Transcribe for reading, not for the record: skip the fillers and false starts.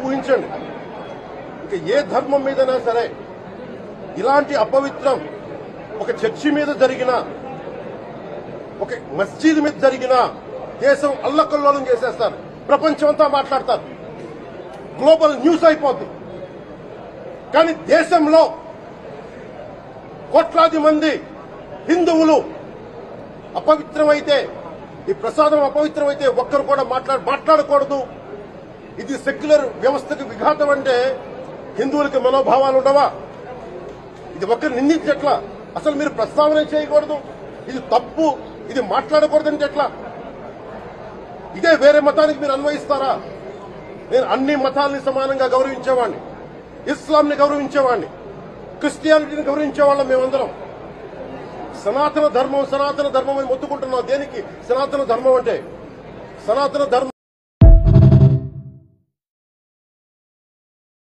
ఊహించండి, ఇక ఏ ధర్మం మీదైనా సరే ఇలాంటి అపవిత్రం ఒక చర్చి మీద జరిగిన, ఒక మస్జిద్ మీద జరిగిన దేశం అల్లకల్లోలం చేసేస్తారు, ప్రపంచం అంతా మాట్లాడతారు, గ్లోబల్ న్యూస్ అయిపోద్ది. కానీ దేశంలో కోట్లాది మంది హిందువులు అపవిత్రమైతే, ఈ ప్రసాదం అపవిత్రమైతే ఒక్కరు కూడా మాట్లాడకూడదు, ఇది సెక్యులర్ వ్యవస్థకు విఘాతం అంటే హిందువులకి మనోభావాలు ఉండవా? ఇది ఒక్కరు నిందించట్లా, అసలు మీరు ప్రస్తావన చేయకూడదు, ఇది తప్పు, ఇది మాట్లాడకూడదంటే ఎట్లా? ఇదే వేరే మతానికి మీరు అన్వయిస్తారా? నేను అన్ని మతాలని సమానంగా గౌరవించేవాడిని, ఇస్లాంని గౌరవించేవాడిని, క్రిస్టియానిటీని గౌరవించేవాళ్ళం మేమందరం. సనాతన ధర్మం అని మొత్తుకుంటున్నాం. దేనికి సనాతన ధర్మం అంటే? సనాతన ధర్మం